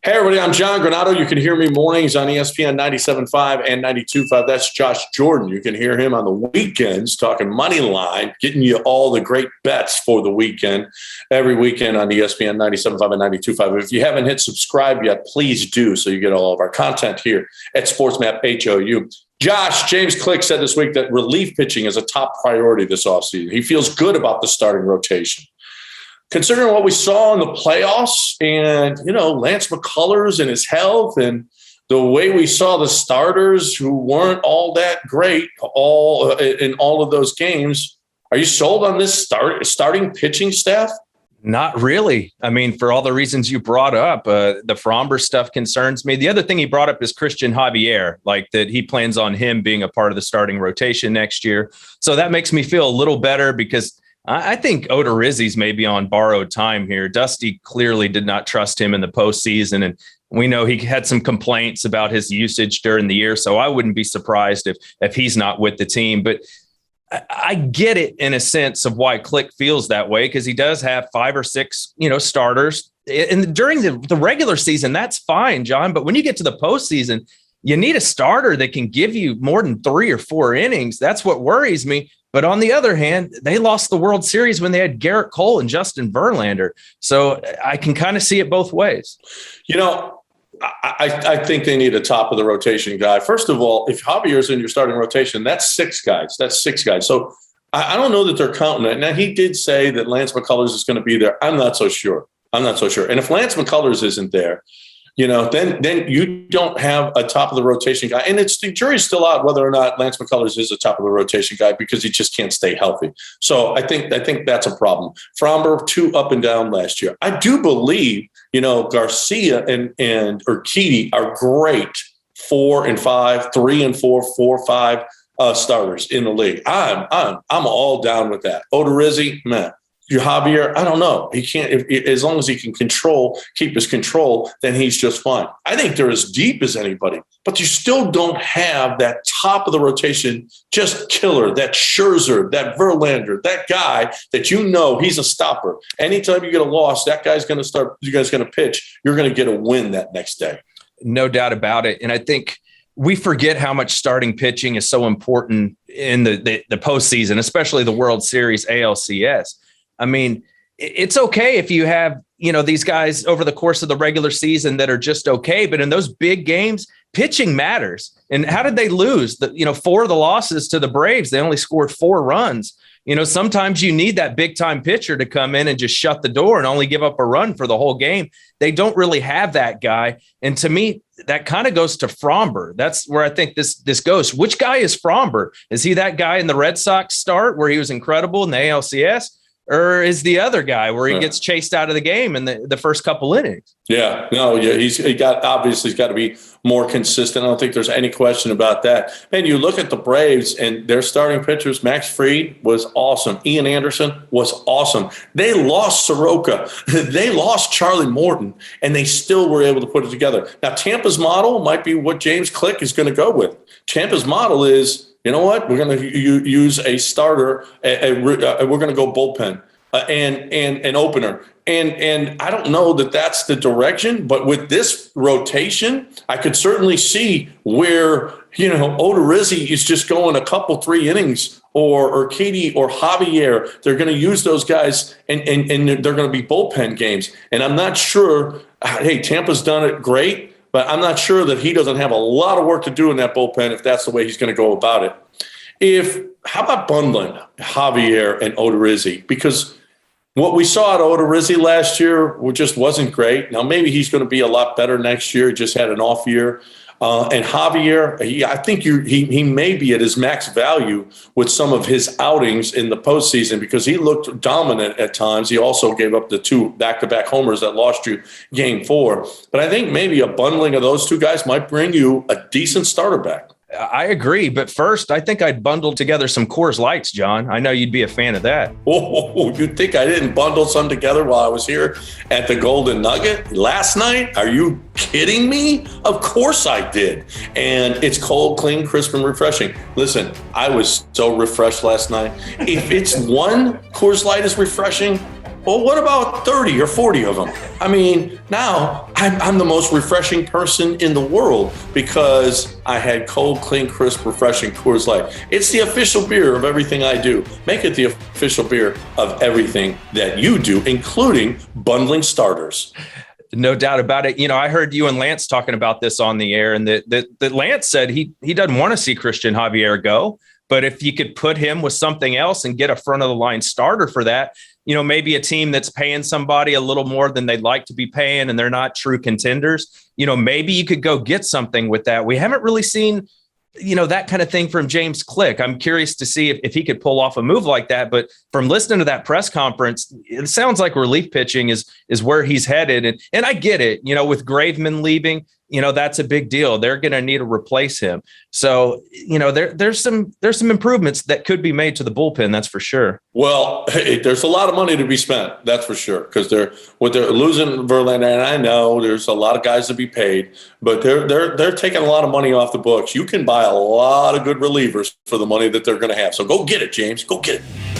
Hey, everybody, I'm John Granato. You can hear me mornings on ESPN 97.5 and 92.5. That's Josh Jordan. You can hear him on the weekends talking money line, getting you all the great bets for the weekend, every weekend on ESPN 97.5 and 92.5. If you haven't hit subscribe yet, please do so you get all of our content here at SportsMap HOU. Josh, James Click said this week that relief pitching is a top priority this offseason. He feels good about the starting rotation. Considering what we saw in the playoffs and, Lance McCullers and his health and the way we saw the starters who weren't all that great in all of those games, are you sold on this starting pitching staff? Not really. I mean, for all the reasons you brought up, the Framber stuff concerns me. The other thing he brought up is Christian Javier, like that he plans on him being a part of the starting rotation next year. So that makes me feel a little better because I think Odorizzi's maybe on borrowed time here. Dusty clearly did not trust him in the postseason, and we know he had some complaints about his usage during the year, so I wouldn't be surprised if he's not with the team. But I get it in a sense of why Click feels that way, because he does have 5 or 6, starters. And during the regular season, that's fine, John. But when you get to the postseason, you need a starter that can give you more than 3 or 4 innings. That's what worries me. But on the other hand, they lost the World Series when they had Garrett Cole and Justin Verlander. So I can kind of see it both ways. I think they need a top of the rotation guy. First of all, if Javier's in your starting rotation, that's 6 guys. So I don't know that they're counting it. Now, he did say that Lance McCullers is going to be there. I'm not so sure. And if Lance McCullers isn't there, then you don't have a top of the rotation guy. And the jury's still out whether or not Lance McCullers is a top of the rotation guy because he just can't stay healthy. So I think that's a problem. Framber, 2 up and down last year. I do believe, Garcia and Urquidy are great 4 and 5, 3 and 4, 4, 5 starters in the league. I'm all down with that. Odorizzi, man. Javier, I don't know. He can't, as long as he can keep his control, then he's just fine. I think they're as deep as anybody, but you still don't have that top of the rotation, just killer, that Scherzer, that Verlander, that guy that he's a stopper. Anytime you get a loss, that guy's going to start, you guys going to pitch, you're going to get a win that next day. No doubt about it. And I think we forget how much starting pitching is so important in the postseason, especially the World Series, ALCS. I mean, it's okay if you have, these guys over the course of the regular season that are just okay. But in those big games, pitching matters. And how did they lose? 4 of the losses to the Braves, they only scored 4 runs. Sometimes you need that big time pitcher to come in and just shut the door and only give up a run for the whole game. They don't really have that guy. And to me, that kind of goes to Framber. That's where I think this goes. Which guy is Framber? Is he that guy in the Red Sox start where he was incredible in the ALCS? Or is the other guy where he gets chased out of the game in the first couple innings? He's got to be more consistent. I don't think there's any question about that. And you look at the Braves and their starting pitchers. Max Fried was awesome. Ian Anderson was awesome. They lost Soroka. They lost Charlie Morton, and they still were able to put it together. Now, Tampa's model might be what James Click is going to go with. Tampa's model is, you know what? We're going to use a starter. We're going to go bullpen and an opener. And I don't know that that's the direction. But with this rotation, I could certainly see where, Odorizzi is just going a couple, 3 innings, or Urquidy or Javier. They're going to use those guys, and they're going to be bullpen games. And I'm not sure. Hey, Tampa's done it great. But I'm not sure that he doesn't have a lot of work to do in that bullpen if that's the way he's going to go about it. How about bundling Javier and Odorizzi? Because what we saw at Odorizzi last year just wasn't great. Now, maybe he's going to be a lot better next year. He just had an off year. And Javier, I think he may be at his max value with some of his outings in the postseason because he looked dominant at times. He also gave up the 2 back-to-back homers that lost you Game 4. But I think maybe a bundling of those 2 guys might bring you a decent starter back. I agree. But first, I think I'd bundle together some Coors Lights, John. I know you'd be a fan of that. Oh, you think I didn't bundle some together while I was here at the Golden Nugget last night? Are you kidding me? Of course I did. And it's cold, clean, crisp, and refreshing. Listen, I was so refreshed last night. If it's one Coors Light is refreshing, Well, what about 30 or 40 of them? I mean, now I'm the most refreshing person in the world because I had cold, clean, crisp, refreshing Coors Light. It's the official beer of everything I do. Make it the official beer of everything that you do, including bundling starters. No doubt about it. I heard you and Lance talking about this on the air, and that Lance said he doesn't want to see Christian Javier go, but if you could put him with something else and get a front of the line starter for that, maybe a team that's paying somebody a little more than they'd like to be paying and they're not true contenders, maybe you could go get something with that. We haven't really seen that kind of thing from James Click. I'm curious to see if he could pull off a move like that. But from listening to that press conference, it sounds like relief pitching is where he's headed. And I get it, with Graveman leaving, that's a big deal. They're going to need to replace him. So, there's some improvements that could be made to the bullpen. That's for sure. Well, hey, there's a lot of money to be spent. That's for sure. Because they're losing Verlander, and I know there's a lot of guys to be paid, but they're taking a lot of money off the books. You can buy a lot of good relievers for the money that they're going to have. So go get it, James. Go get it.